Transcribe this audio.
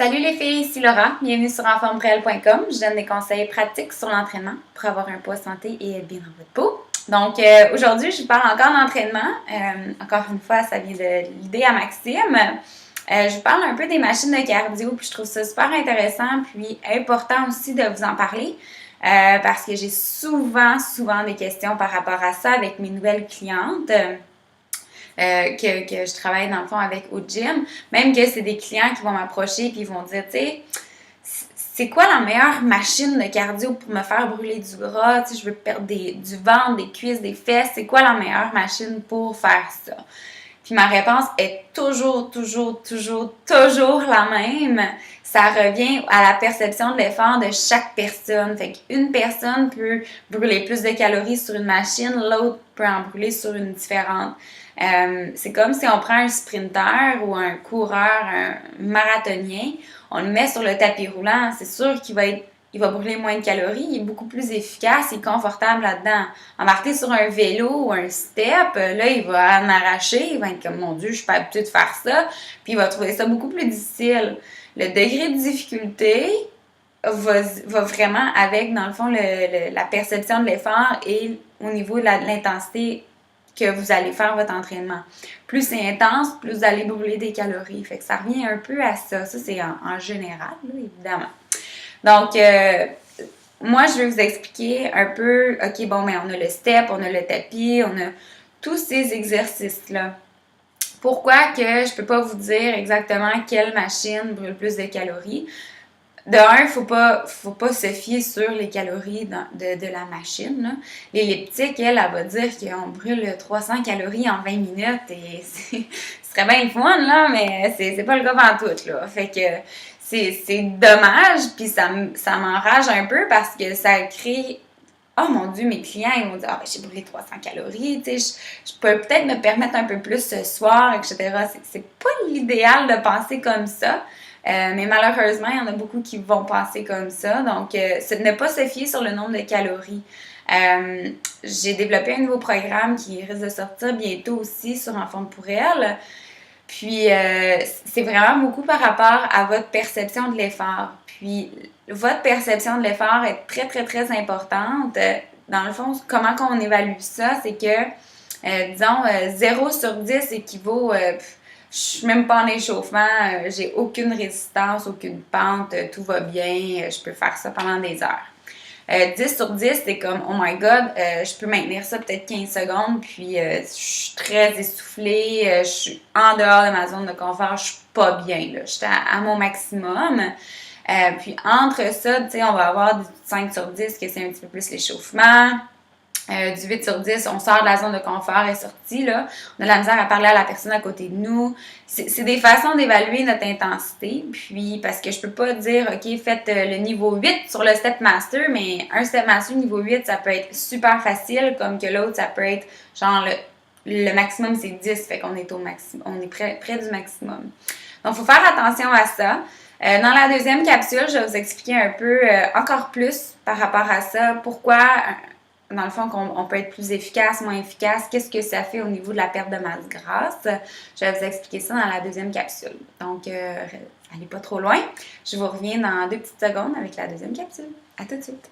Salut les filles, ici Laura, bienvenue sur enformeprel.com. Je donne des conseils pratiques sur l'entraînement pour avoir un poids santé et être bien dans votre peau. Donc aujourd'hui, je vous parle encore d'entraînement. Encore une fois, ça vient de l'idée à Maxime. Je vous parle un peu des machines de cardio, puis je trouve ça super intéressant, puis important aussi de vous en parler. Parce que j'ai souvent des questions par rapport à ça avec mes nouvelles clientes. Que je travaille dans le fond avec au gym, même que c'est des clients qui vont m'approcher et qui vont dire, tu sais, c'est quoi la meilleure machine de cardio pour me faire brûler du gras, tu sais, je veux perdre du ventre, des cuisses, des fesses, c'est quoi la meilleure machine pour faire ça? Puis ma réponse est toujours la même. Ça revient à la perception de l'effort de chaque personne. Fait qu'une personne peut brûler plus de calories sur une machine, l'autre peut en brûler sur une différente. C'est comme si on prend un sprinter ou un coureur, un marathonien, on le met sur le tapis roulant, c'est sûr qu'il va brûler moins de calories, il est beaucoup plus efficace et confortable là-dedans. Embarquer sur un vélo ou un step, là, il va en arracher, il va être comme, mon Dieu, je suis pas habituée de faire ça, puis il va trouver ça beaucoup plus difficile. Le degré de difficulté va vraiment avec, dans le fond, la perception de l'effort et au niveau de l'intensité que vous allez faire votre entraînement. Plus c'est intense, plus vous allez brûler des calories. Fait que ça revient un peu à ça. Ça, c'est en général, là, évidemment. Donc, moi, je vais vous expliquer un peu, OK, bon, mais on a le step, on a le tapis, on a tous ces exercices-là. Pourquoi que je peux pas vous dire exactement quelle machine brûle plus de calories? De un, faut pas se fier sur les calories de la machine, là. L'elliptique, elle va dire qu'on brûle 300 calories en 20 minutes et ce serait bien le fun, là, mais c'est pas le cas pantoute, là. Fait que c'est dommage, puis ça m'enrage un peu parce que ça crée... Oh mon Dieu, mes clients, ils vont dire « Ah, ben, j'ai brûlé 300 calories, tu sais, je peux peut-être me permettre un peu plus ce soir, etc. » C'est pas l'idéal de penser comme ça. Mais malheureusement, il y en a beaucoup qui vont penser comme ça. Donc, ne pas se fier sur le nombre de calories. J'ai développé un nouveau programme qui risque de sortir bientôt aussi sur En forme pour elle. Puis, c'est vraiment beaucoup par rapport à votre perception de l'effort. Puis, votre perception de l'effort est très importante. Dans le fond, comment qu'on évalue ça, c'est que, disons, 0 sur 10 équivaut... je suis même pas en échauffement, j'ai aucune résistance, aucune pente, tout va bien, je peux faire ça pendant des heures. 10 sur 10, c'est comme, oh my god, je peux maintenir ça peut-être 15 secondes, puis je suis très essoufflée, je suis en dehors de ma zone de confort, je suis pas bien, là, je suis à mon maximum. Puis entre ça, tu sais, on va avoir du 5 sur 10, que c'est un petit peu plus l'échauffement. Du 8 sur 10, on sort de la zone de confort et sorti, là. On a de la misère à parler à la personne à côté de nous. C'est des façons d'évaluer notre intensité. Puis, parce que je peux pas dire, OK, faites le niveau 8 sur le Step Master, mais un Step Master niveau 8, ça peut être super facile, comme que l'autre, ça peut être genre le maximum, c'est 10, fait qu'on est au maximum, on est près du maximum. Donc, il faut faire attention à ça. Dans la deuxième capsule, je vais vous expliquer un peu encore plus par rapport à ça, pourquoi... Dans le fond, qu'on peut être plus efficace, moins efficace, qu'est-ce que ça fait au niveau de la perte de masse grasse. Je vais vous expliquer ça dans la deuxième capsule. Donc, allez pas trop loin. Je vous reviens dans 2 petites secondes avec la deuxième capsule. À tout de suite!